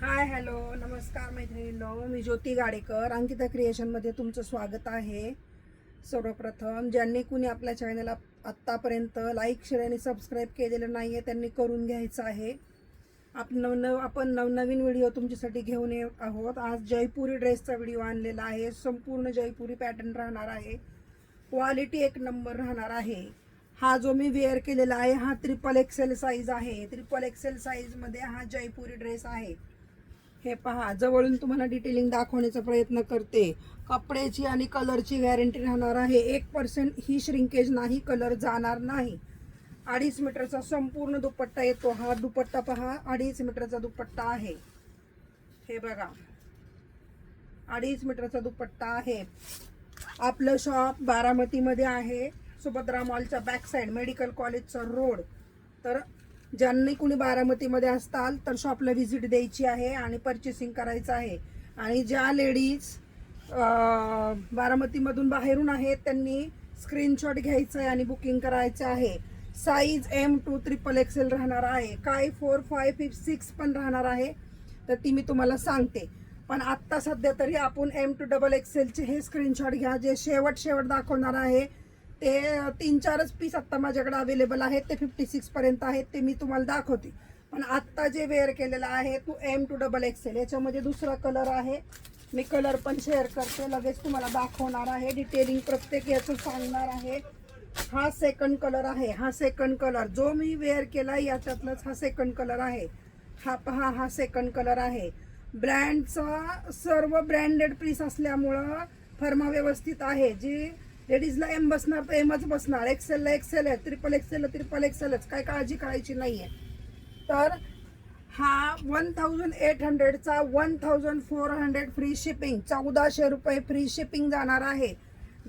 Hi hello नमस्कार मैत्रिणींनो, मी ज्योती गाडेकर अंकिता क्रिएशनमध्ये तुमचं स्वागत आहे. सर्वप्रथम ज्यांनी कुणी आपल्या चॅनलला आत्तापर्यंत लाईक शेअर आणि सबस्क्राईब केलेलं नाही आहे त्यांनी करून घ्यायचं आहे. आपण नवनवीन व्हिडिओ तुमच्यासाठी घेऊन येत आहोत. आज जयपुरी ड्रेसचा व्हिडिओ आणलेला आहे. संपूर्ण जयपुरी पॅटर्न राहणार आहे. क्वालिटी एक नंबर राहणार आहे. हा जो मी वेअर केलेला आहे हा XXL साईज आहे. XXL साईजमध्ये हा जयपुरी ड्रेस आहे. हे पहा, जवळून तुम्हाला डिटेलिंग दाखवण्याचा प्रयत्न करते. कपड्याची आणि कलरची गॅरंटी राहणार आहे. 1% ही श्रिंकेज नाही, कलर जाणार नाही. 2.5 मीटरचा संपूर्ण दुपट्टा येतो. हा दुपट्टा पहा, 2.5 मीटरचा दुपट्टा आहे. हे बघा, 2.5 मीटरचा दुपट्टा आहे. आपलं शॉप बारामतीमध्ये आहे, सुभद्रा मॉलच्या बॅक साईड, मेडिकल कॉलेजचा रोड. तर ज्यांनी कुणी बारामतीमध्ये असताल तर शॉपला व्हिजिट द्यायची आहे आणि परचेसिंग करायचं आहे. आणि ज्या लेडीज बारामतीमधून बाहेरून आहेत त्यांनी स्क्रीनशॉट घ्यायचं आहे आणि बुकिंग करायचं आहे. साईज M2 XXL राहणार आहे. काय 4, 5, 6 पण राहणार आहे, तर ती मी तुम्हाला सांगते. पण आत्ता सध्या तरी आपण M2 XXLचे हे स्क्रीनशॉट घ्या. जे शेवट दाखवणार आहे ते 3-4च पीस आत्ता माझ्याकडे अवेलेबल आहेत. ते 56 पर्यंत आहेत, ते मी तुम्हाला दाखवते. पण आत्ता जे वेअर केलेला आहे तो M2 XXL. याच्यामध्ये दुसरा कलर आहे, मी कलर पण शेअर करते, लगेच तुम्हाला दाखवणार आहे. डिटेलिंग प्रत्येक याचं सांगणार आहे. हा सेकंड कलर आहे. हा सेकंड कलर जो मी वेअर केला याच्यातलाच हा सेकंड कलर आहे. हा पहा, हा सेकंड कलर आहे. ब्रँडचा सर्व ब्रँडेड पीस असल्यामुळं फर्मा व्यवस्थित आहे. जी लेडीजला M बसणार तर Mच बसणार, XLला XL आहे, XXLला XXLच, काय काळजी करायची नाही आहे. तर हा 1800चा 1400 फ्री शिपिंग, 1400 रुपये फ्री शिपिंग जाणार आहे.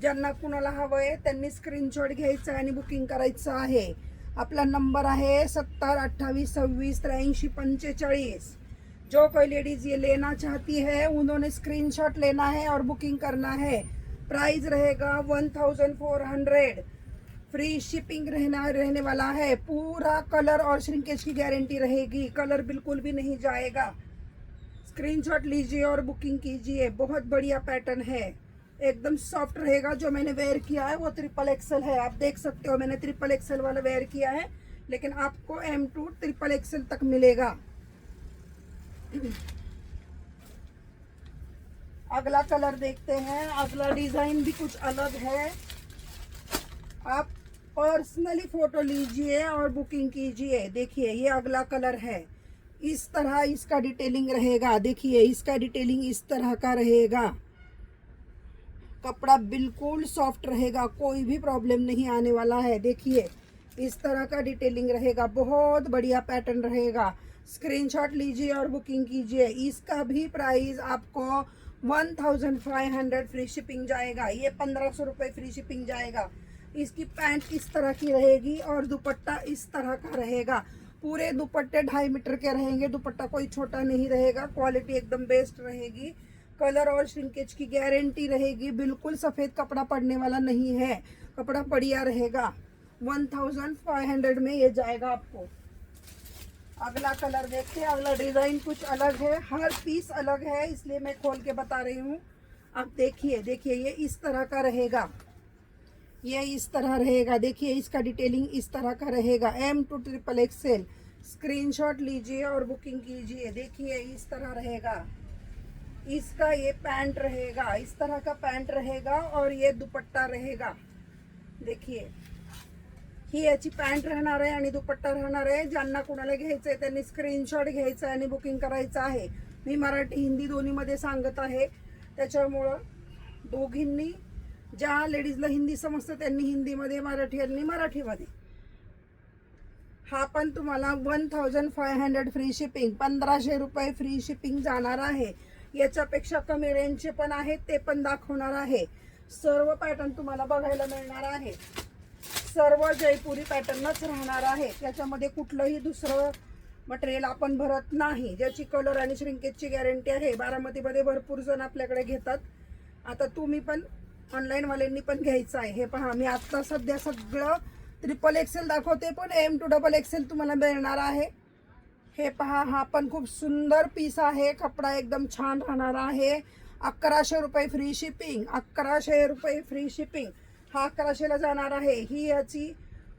ज्यांना कुणाला हवं आहे त्यांनी स्क्रीनशॉट घ्यायचं आणि बुकिंग करायचं आहे. आपला नंबर आहे 70 28 26 83 45. जो कोई लेडीज ये लेना चाहती है उन्होंने स्क्रीनशॉट लेना है और बुकिंग करना है. प्राइस रहेगा 1400. फ्री शिपिंग रहने वाला है. पूरा कलर और श्रिंकेज की गारंटी रहेगी, कलर बिल्कुल भी नहीं जाएगा. स्क्रीनशॉट लीजिए और बुकिंग कीजिए. बहुत बढ़िया पैटर्न है, एकदम सॉफ्ट रहेगा. जो मैंने वेयर किया है वो XXL है. आप देख सकते हो मैंने XXL वाला वेयर किया है, लेकिन आपको M2 XXL तक मिलेगा. अगला कलर देखते हैं. अगला डिजाइन भी कुछ अलग है. आप पर्सनली फोटो लीजिए और बुकिंग कीजिए. देखिए ये अगला कलर है. इस तरह इसका डिटेलिंग रहेगा. देखिए इसका डिटेलिंग इस तरह का रहेगा. कपड़ा बिल्कुल सॉफ्ट रहेगा, कोई भी प्रॉब्लम नहीं आने वाला है. देखिए इस तरह का डिटेलिंग रहेगा, बहुत बढ़िया पैटर्न रहेगा. स्क्रीनशॉट लीजिए और बुकिंग कीजिए. इसका भी प्राइस आपको 1500 फ्री शिपिंग जाएगा. ये 1500 रुपये फ्री शिपिंग जाएगा. इसकी पैंट इस तरह की रहेगी और दुपट्टा इस तरह का रहेगा. पूरे दुपट्टे 2.5 मीटर के रहेंगे. दुपट्टा कोई छोटा नहीं रहेगा. क्वालिटी एकदम बेस्ट रहेगी. कलर और श्रिंकेज की गारंटी रहेगी. बिल्कुल सफ़ेद कपड़ा पड़ने वाला नहीं है, कपड़ा बढ़िया रहेगा. 1500 में ये जाएगा आपको. अगला कलर देखते हैं. अगला डिज़ाइन कुछ अलग है, हर पीस अलग है, इसलिए मैं खोल के बता रही हूँ. अब देखिए ये इस तरह का रहेगा. ये इस तरह रहेगा. देखिए इसका डिटेलिंग इस तरह का रहेगा. M2 XXL. स्क्रीनशॉट लीजिए और बुकिंग कीजिए. देखिए इस तरह रहेगा. इसका ये पैंट रहेगा, इस तरह का पैंट रहेगा और ये दुपट्टा रहेगा. देखिए ही याची पॅन्ट राहणार आहे आणि दुपट्टा राहणार आहे. ज्यांना कुणाला घ्यायचं आहे त्यांनी स्क्रीनशॉट घ्यायचा आणि बुकिंग करायचं आहे. मी मराठी हिंदी दोन्हीमध्ये सांगत आहे, त्याच्यामुळं दोघींनी ज्या लेडीजला हिंदी समजतं त्यांनी हिंदीमध्ये, मराठीयांनी मराठीमध्ये. हा पण तुम्हाला 1500 फ्री शिपिंग, 1500 रुपये फ्री शिपिंग जाणार आहे. याच्यापेक्षा कमी रेंजचे पण आहेत, ते पण दाखवणार आहे. सर्व पॅटर्न तुम्हाला बघायला मिळणार आहे. सर्व जयपुरी पॅटर्नच राहणार आहे. त्याच्यामध्ये कुठलंही दुसरं मटेरियल आपण भरत नाही. ज्याची कलर आणि श्रिंकेजची गॅरंटी आहे. बारामतीमध्ये भरपूर जण आपल्याकडे घेतात. आता तुम्ही पण ऑनलाईनवाल्यांनी पण घ्यायचं आहे. हे पहा, मी आत्ता सध्या सगळं XXL दाखवते, पण M2 XXL तुम्हाला मिळणार आहे. हे पहा, हा पण खूप सुंदर पीस आहे. कपडा एकदम छान राहणार आहे. 1100 रुपये फ्री शिपिंग, 1100 रुपये फ्री शिपिंग. हा 1100ला जाणार आहे. ही याची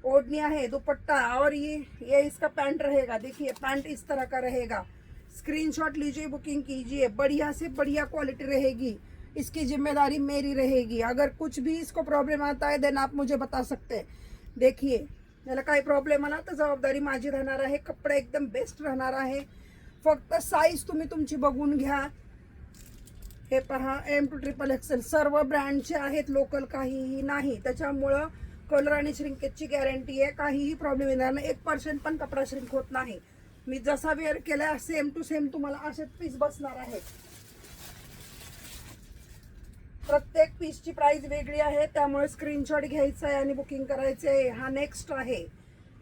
ओढ़नी है, दुपट्टा, और ये इसका पैंट रहेगा. देखिए पैंट इस तरह का रहेगा. स्क्रीनशॉट लीजिए, बुकिंग कीजिए. बढ़िया से बढ़िया क्वालिटी रहेगी. इसकी जिम्मेदारी मेरी रहेगी. अगर कुछ भी इसको प्रॉब्लम आता है देन आप मुझे बता सकते हैं. देखिए याला काही प्रॉब्लेम आला तर जबाबदारी माझी राहणार आहे. कपडा एकदम बेस्ट राहणार आहे. फक्त साईज तुम्ही तुमची बघून घ्या. हे पहा, M to XXL सर्व ब्रँडचे आहेत, लोकल काहीही नाही. त्याच्यामुळं कलर आणि श्रिंकेजची गॅरंटी आहे. काहीही प्रॉब्लेम येणार नाही. 1% पण कपडा श्रिंक होत नाही. मी जसा वेअर केलाय सेम टू सेम तुम्हाला असेच पीस बसणार आहेत. प्रत्येक पीसची प्राइस वेगळी आहे, त्यामुळे स्क्रीनशॉट घ्यायचा आहे आणि बुकिंग करायचं आहे. हा नेक्स्ट आहे.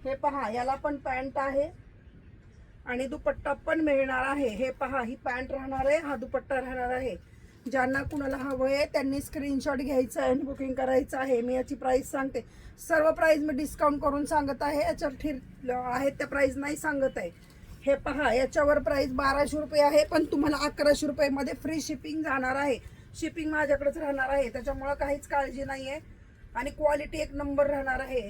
हे पहा, याला पण पॅन्ट आहे आणि दुपट्टा पण मिळणार आहे. हे पहा, ही पॅन्ट राहणार आहे, हा दुपट्टा राहणार आहे. ज्यांना कुणाला हवं आहे त्यांनी स्क्रीनशॉट घ्यायचा आहे आणि बुकिंग करायचं आहे. मी याची प्राइस सांगते. सर्व प्राइस मी डिस्काउंट करून सांगत आहे. याच्यावर ठीक आहेत त्या प्राइस नाही सांगत आहे. हे पहा, याच्यावर प्राइस 1200 रुपये आहे, पण तुम्हाला 1100 रुपये फ्री शिपिंग जाणार आहे. शिपिंग माझ्याकडेच राहणार आहे, त्याच्यामुळे काहीच काळजी नाही आहे. आणि क्वालिटी एक नंबर राहणार आहे.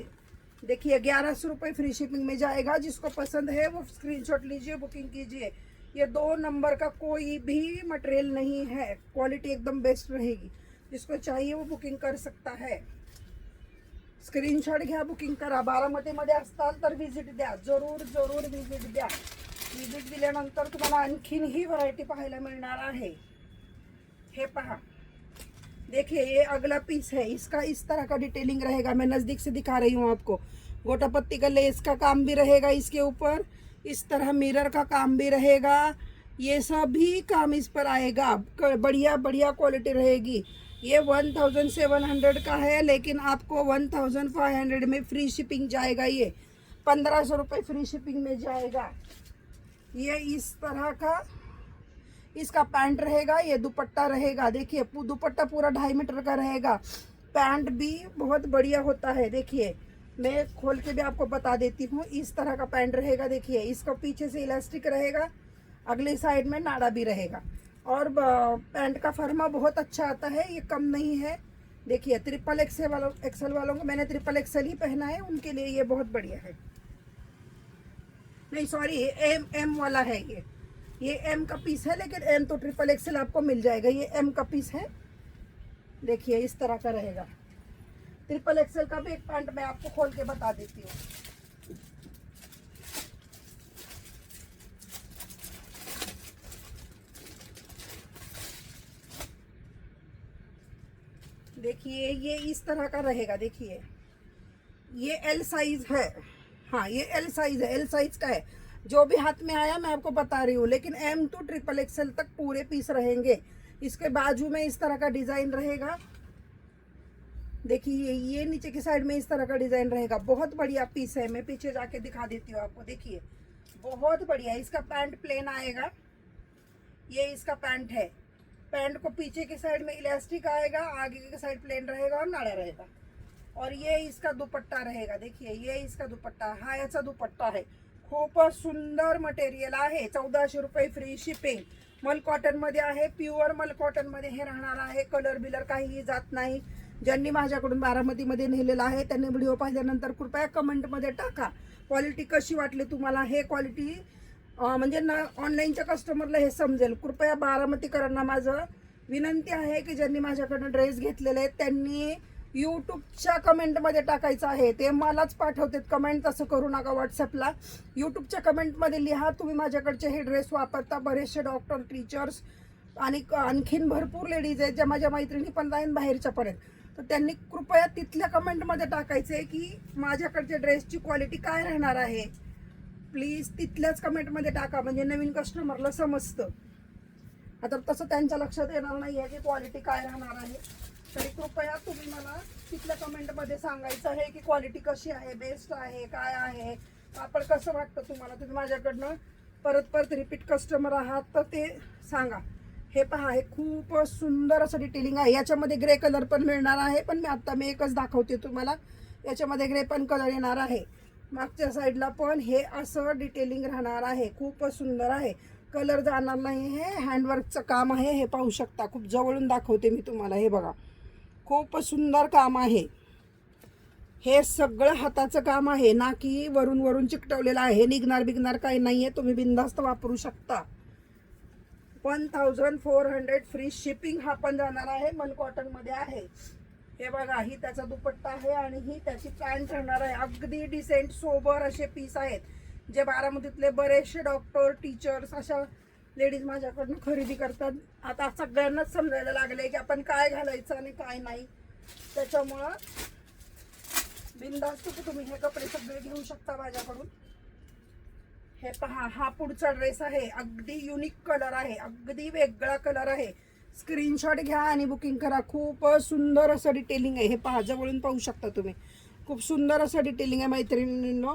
देखिए 1100 रुपये फ्री शिपिंग में जाएगा. जिसको पसंद है वो स्क्रीनशॉट लीजिए, बुकिंग कीजिए. ये 2 नंबर का कोई भी मटेरियल नहीं है. क्वालिटी एकदम बेस्ट रहेगी. जिसको चाहिए वो बुकिंग कर सकता है. स्क्रीनशॉट घ्या, बुकिंग करा. बारामतीमध्ये असताल तर व्हिजिट द्या, जरूर जरूर व्हिजिट द्या. व्हिजिट दिल्यानंतर तुम्हाला आणखीनही व्हरायटी पाहायला मिळणार आहे. हे पहा, देखिए ये अगला पीस है. इसका इस तरह का डिटेलिंग रहेगा. मैं नज़दीक से दिखा रही हूँ आपको. गोटा पत्ती का लेस का काम भी रहेगा इसके ऊपर. इस तरह मिरर का काम भी रहेगा. ये सभी काम इस पर आएगा. बढ़िया बढ़िया क्वालिटी रहेगी. ये 1700 का है, लेकिन आपको 1500 में फ्री शिपिंग जाएगा. ये 1500 रुपये फ्री शिपिंग में जाएगा. ये इस तरह का इसका पैंट रहेगा. ये दुपट्टा रहेगा. देखिए दुपट्टा पूरा 2.5 मीटर का रहेगा. पैंट भी बहुत बढ़िया होता है. देखिए मैं खोल के भी आपको बता देती हूँ. इस तरह का पैंट रहेगा. देखिए इसका पीछे से इलास्टिक रहेगा, अगली साइड में नाड़ा भी रहेगा. और पैंट का फर्मा बहुत अच्छा आता है, ये कम नहीं है. देखिए XXL वालों को, मैंने XXL ही पहना है, उनके लिए ये बहुत बढ़िया है. नहीं सॉरी, M वाला है. ये M का पीस है, लेकिन M तो XXL आपको मिल जाएगा. ये M का पीस है. देखिए इस तरह का रहेगा. XXL का भी एक पैंट मैं आपको खोल के बता देती हूँ. देखिए ये इस तरह का रहेगा. देखिए ये L साइज है. हाँ ये L साइज है, L साइज का है. जो भी हाथ में आया मैं आपको बता रही हूँ, लेकिन M to XXL तक पूरे पीस रहेंगे. इसके बाजू में इस तरह का डिज़ाइन रहेगा. देखिए ये नीचे की साइड में इस तरह का डिज़ाइन रहेगा. बहुत बढ़िया पीस है. मैं पीछे जाके दिखा देती हूँ आपको. देखिए बहुत बढ़िया. इसका पैंट प्लेन आएगा. ये इसका पैंट है. पैंट को पीछे की साइड में इलास्टिक आएगा, आगे की साइड प्लेन रहेगा और नाड़ा रहेगा. और ये इसका दुपट्टा रहेगा. देखिए ये इसका दुपट्टा हा याचा दुपट्टा है. खूपच सुंदर मटेरियल आहे. 1400 रुपये फ्री शिपिंग. मल कॉटन मध्ये आहे, प्युअर मल कॉटन मध्ये हे राहणार आहे. कलर बिलर काहीही जात नाही. ज्यांनी माझ्याकडून बारामतीमध्ये नेलेला आहे त्यांनी व्हिडिओ पाहिल्यानंतर कृपया कमेंटमध्ये टाका क्वालिटी कशी वाटली तुम्हाला. हे क्वालिटी म्हणजे ना ऑनलाईनच्या कस्टमरला हे समजेल. कृपया बारामतीकरांना माझं विनंती आहे की ज्यांनी माझ्याकडून ड्रेस घेतलेले आहेत त्यांनी यूट्यूबच्या कमेंटमध्ये टाकायचं आहे. ते मलाच पाठवतात कमेंट, तसं करू नका. व्हॉट्सअपला यूट्यूबच्या कमेंटमध्ये लिहा तुम्ही माझ्याकडचे हे ड्रेस वापरता. बरेचसे डॉक्टर, टीचर्स आणि आणखीन भरपूर लेडीज आहेत ज्या माझ्या मैत्रिणी पण आहेत बाहेरच्या पर्यंत. तर त्यांनी कृपया तिथल्या कमेंटमध्ये टाकायचं आहे की माझ्याकडच्या ड्रेसची क्वालिटी काय राहणार आहे. प्लीज तिथल्याच कमेंटमध्ये टाका, म्हणजे नवीन कस्टमरला समजतं. आता तसं त्यांच्या लक्षात येणार नाही आहे की क्वालिटी काय राहणार आहे. तरी कृपया तुम्ही मला तिथल्या कमेंटमध्ये सांगायचं आहे की क्वालिटी कशी आहे, बेस्ट आहे, काय आहे, कापड कसं वाटतं तुम्हाला. तुम्ही माझ्याकडनं परत परत रिपीट कस्टमर आहात तर ते सांगा. हे पहा, हे खूप सुंदर असं डिटेलिंग आहे. याच्यामध्ये ग्रे कलर पण मिळणार आहे, पण मी एकच दाखवते तुम्हाला. याच्यामध्ये ग्रे पण कलर येणार आहे. मागच्या साईडला पण हे असं डिटेलिंग राहणार आहे. खूपच सुंदर आहे. कलर जाणार नाही. हे हँडवर्कचं काम आहे. हे पाहू शकता. खूप जवळून दाखवते मी तुम्हाला. हे बघा, खूपच सुंदर काम आहे. हे सगळं हाताचं काम आहे, ना की वरून वरून चिकटवलेलं आहे. हे निघणार बिघणार काही नाही आहे. तुम्ही बिनधास्त वापरू शकता. 1400 फ्री शिपिंग हा पण जाणार आहे. मल कॉटन मध्ये आहे. हे बघा, ही त्याचा दुपट्टा आहे आणि ही त्याची पॅन्ट राहणार आहे. अगदी डिसेंट सोबर असे पीस आहेत, जे बारामतीतले बरेचसे डॉक्टर, टीचर्स अशा लेडीज माझ्याकडून खरेदी करतात. आता सगळ्यांनाच समजायला लागले की आपण काय घालायचं आणि काय नाही. त्याच्यामुळं बिनधास्त तुम्ही हे कपडे सगळे घेऊ शकता माझ्याकडून. हे पहा, हा पुढचा ड्रेस आहे. अगदी युनिक कलर आहे, अगदी वेगळा कलर आहे. स्क्रीनशॉट घ्या आणि बुकिंग करा. खूप सुंदर असं डिटेलिंग आहे. हे पहा, जवळून पाहू शकता तुम्ही. खूप सुंदर असं डिटेलिंग आहे मैत्रिणींनो.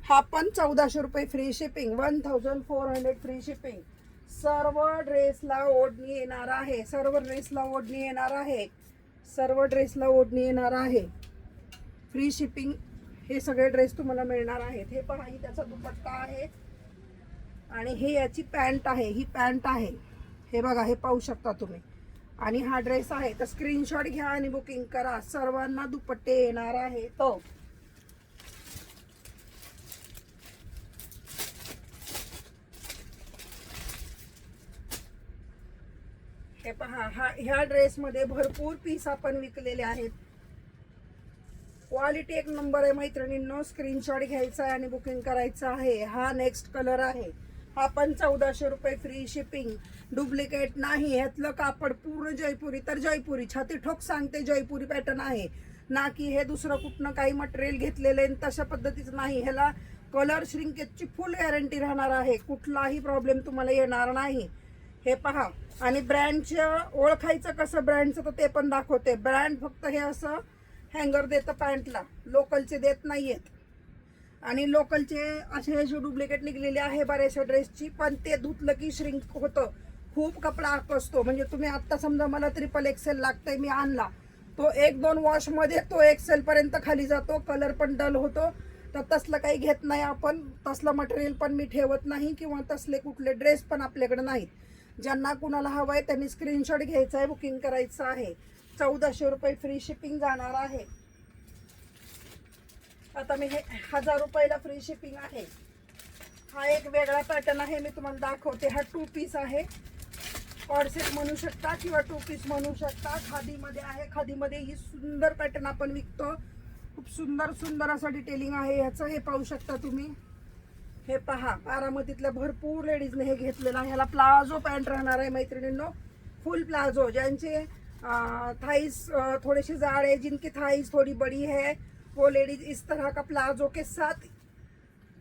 हा पण 1400 रुपये फ्री शिपिंग. 1400 free shipping. सर्व ड्रेसला ओढणी येणार आहे. सर्व ड्रेसला ओढणी येणार आहे. सर्व ड्रेसला ओढणी येणार आहे. Free shipping. हे सगळे ड्रेस तुम्हाला मिळणार आहेत. हे पहा, ही त्याचा दुपट्टा आहे आणि हे याची पॅन्ट आहे. ही पॅन्ट आहे. हे बघा, हे पाहू शकता तुम्ही. आणि हा ड्रेस आहे. तर स्क्रीनशॉट घ्या आणि बुकिंग करा. सर्वांना दुपट्टे येणार आहे. तो हे पहा, ह्या ड्रेसमध्ये भरपूर पीस आपण विकलेले आहेत. क्वालिटी एक नंबर आहे मैत्रिणींनो. स्क्रीनशॉट घ्यायचा आहे आणि बुकिंग करायचं आहे. हा नेक्स्ट कलर आहे. हा पण 1400 रुपये फ्री शिपिंग. डुप्लिकेट नाही. ह्यातलं कापड पूर्ण जयपुरी, तर जयपुरी छाती ठोक सांगते जयपुरी पॅटर्न आहे, ना की हे दुसरं कुठनं काही मटेरियल घेतलेलं आहे तशा पद्धतीचं नाही. ह्याला कलर श्रिंकेजची फुल गॅरंटी राहणार आहे. कुठलाही प्रॉब्लेम तुम्हाला येणार नाही. हे पहा, आणि ब्रँडचं ओळखायचं कसं ब्रँडचं, तर ते पण दाखवते. ब्रँड फक्त हे असं हँगर देतं पॅन्टला, लोकलचे देत नाहीयेत. आणि लोकलचे असे जे डुप्लिकेट निघलेले आहे बऱ्याचशा ड्रेसची, पण ते धुतलं की श्रिंक होतं. खूप कपडा आकसतो. म्हणजे तुम्ही आत्ता समजा मला XXL लागतंय, मी आणला, तो 1-2 वॉशमध्ये तो XL पर्यंत खाली जातो. कलर पण डल होतो. तर तसलं काही घेत नाही आपण. तसलं मटेरियल पण मी ठेवत नाही, किंवा तसले कुठले ड्रेस पण आपल्याकडे नाहीत. ज्यांना कुणाला हवं आहे त्यांनी स्क्रीनशॉट घ्यायचा आहे, बुकिंग करायचं आहे. 1400 रुपये फ्री शिपिंग जाणार आहे. आता मी हे 1000 रुपयाला फ्री शिपिंग आहे. हा एक वेगळा पॅटर्न आहे, मी तुम्हाला दाखवते. हा 2 पीस आहे. कॉर्सेट म्हणू शकता किंवा 2 पीस म्हणू शकता. खादीमध्ये आहे. खादीमध्ये ही सुंदर पॅटर्न आपण विकतो. खूप सुंदर सुंदर असं डिटेलिंग आहे ह्याचं. हे पाहू शकता तुम्ही. हे पहा, बारामतीतल्या भरपूर लेडीजने हे घेतलेलं आहे. ह्याला प्लाझो पॅन्ट राहणार आहे मैत्रिणींनो. फुल प्लाझो. ज्यांचे थाइस थोड़े से जाड़ है, जिनकी थाइस थोड़ी बड़ी है, वो लेडीज इस तरह का प्लाजो के साथ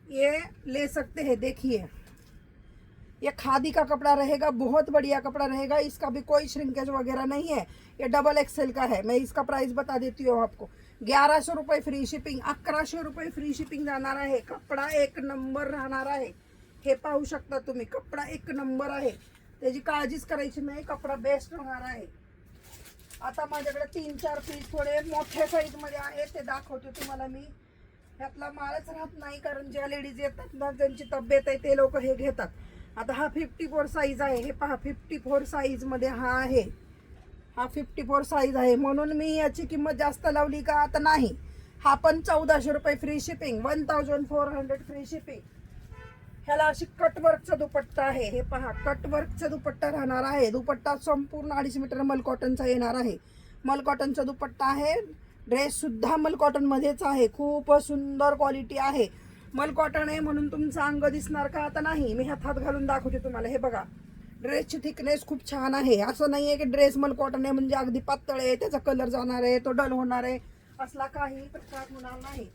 ये ले सकते हैं. देखिए, ये खादी का कपड़ा रहेगा, बहुत बढ़िया कपड़ा रहेगा. इसका भी कोई श्रिंकेज वगैरह नहीं है. ये XXL का है. मैं इसका प्राइस बता देती हूँ आपको. 1100 रुपये फ्री शिपिंग. 1100 रुपये फ्री शिपिंग जाणार आहे. कपडा एक नंबर राहणार आहे. हे पाहू शकता तुम्ही. कपडा एक नंबर आहे, त्याची काळजीच करायची नाही. कपडा बेस्ट राहणार आहे. आता माझ्याकडे 3-4 पीस थोडे मोठ्या साईज मध्ये आहे, ते दाखवते तुम्हाला मी. ह्यातला मालच राहत नाही, कारण ज्या लेडीज येतात ना, ज्यांची तब्येत आहे ते लोक हे घेतात. आता हा 54 साईज आहे. हे पहा, 54 साईज मध्ये हा आहे. हा 54 साईज आहे, म्हणून मी याची किंमत जास्त लावली का? आता नाही. हा पण 1400 रुपये फ्री शिपिंग. 1400 free shipping. ह्याला अशी कटवर्कचा दुपट्टा आहे. हे पहा, कटवर्कचा दुपट्टा राहणार आहे. दुपट्टा संपूर्ण 2.5 मीटर मल कॉटनचा येणार आहे. मल कॉटनचा दुपट्टा आहे. ड्रेस सुद्धा मल कॉटन मध्येच आहे. खूप सुंदर क्वालिटी आहे. मल कॉटन आहे म्हणून तुमचं अंग दिसणार का? आता नाही. मी हातात घालून दाखवते तुम्हाला. हे बघा, ड्रेसची थिकनेस खूप छान आहे. असं नाही आहे की ड्रेस मल कॉटन आहे म्हणजे अगदी पातळ आहे, त्याचा कलर जाणार आहे, तो डल होणार आहे, असला काही प्रकार होणार नाही.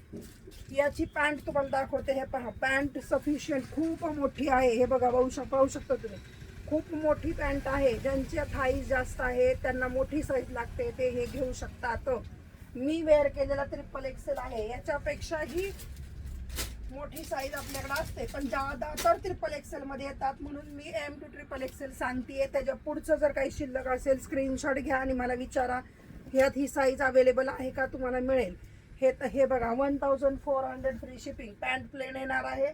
याची पॅन्ट तुम्हाला दाखवते. हे पहा, पॅन्ट सफिशियंट खूप मोठी आहे. हे बघा, पाहू शकता तुम्ही. खूप मोठी पॅन्ट आहे. ज्यांच्या थाईज जास्त आहे त्यांना मोठी साईज लागते, ते हे घेऊ शकतात. मी वेअर केलेला XXL आहे. याच्यापेक्षाही मोठी साईज आपल्याकडे असते, पण ज्यादा तर XXL मध्ये येतात, म्हणून मी M to XXL सांगते. त्याच्या पुढचं जर काही शिल्लक असेल, स्क्रीनशॉट घ्या आणि मला विचारा, ह्यात ही साईज अवेलेबल आहे का, तुम्हाला मिळेल. हे बघा 1400 फ्री शिपिंग. पॅन्ट प्लेन येणार आहे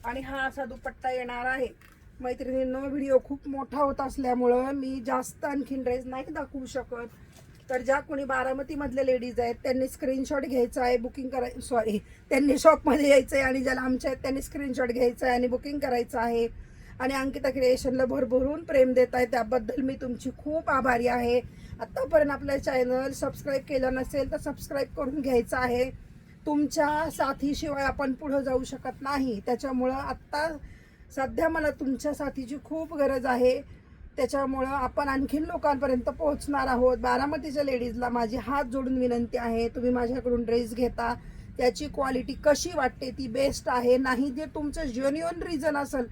आणि हा असा दुपट्टा येणार आहे. मैत्रिणींनो, व्हिडिओ खूप मोठा होत असल्यामुळं मी जास्त आणखीन ड्रेस नाही दाखवू शकत. तर ज्या कोणी बारामतीमधल्या लेडीज आहेत त्यांनी स्क्रीनशॉट घ्यायचा आहे, बुकिंग त्यांनी शॉपमध्ये यायचं आहे, आणि ज्याला आमच्या आहेत त्यांनी स्क्रीनशॉट घ्यायचा आहे आणि बुकिंग करायचं आहे. आणि अंकिता क्रिएशनला भरभरून प्रेम देत आहे, त्याबद्दल मी तुमची खूप आभारी आहे. आत्तापर्यंत आपलं चॅनल सबस्क्राईब केलं नसेल तर सबस्क्राईब करून घ्यायचं आहे. तुमच्या साथीशिवाय आपण पुढं जाऊ शकत नाही. त्याच्यामुळं आत्ता सध्या मला तुमच्या साथीची खूप गरज आहे. त्याच्यामुळं आपण आणखीन लोकांपर्यंत पोहोचणार आहोत. बारामतीच्या लेडीजला माझी हात जोडून विनंती आहे, तुम्ही माझ्याकडून ड्रेस घेता त्याची क्वालिटी कशी वाटते ती बेस्ट आहे नाही, जे तुमचं जेन्युइन रिझन असेल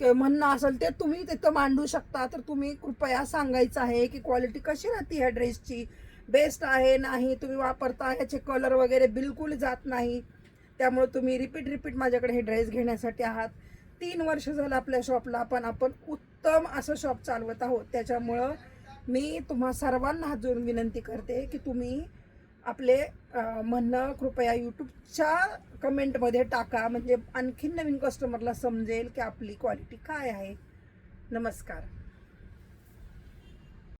म्हणणं असेल ते तुम्ही तिथं मांडू शकता. तर तुम्ही कृपया सांगायचं आहे की क्वालिटी कशी राहते ह्या ड्रेसची, बेस्ट आहे नाही, तुम्ही वापरता ह्याचे कलर वगैरे बिलकुल जात नाही. त्यामुळे तुम्ही रिपीट माझ्याकडे हे ड्रेस घेण्यासाठी आहात. 3 वर्ष झालं आपल्या शॉपला, आपण उत्तम असं शॉप चालवत आहोत. त्याच्यामुळं मी तुम्हा सर्वांना हात जोडून विनंती करते की तुम्ही आपले म्हणणं कृपया यूट्यूबच्या कमेंटमध्ये टाका, म्हणजे आणखीन नवीन कस्टमरला समजेल की आपली क्वालिटी काय आहे. नमस्कार.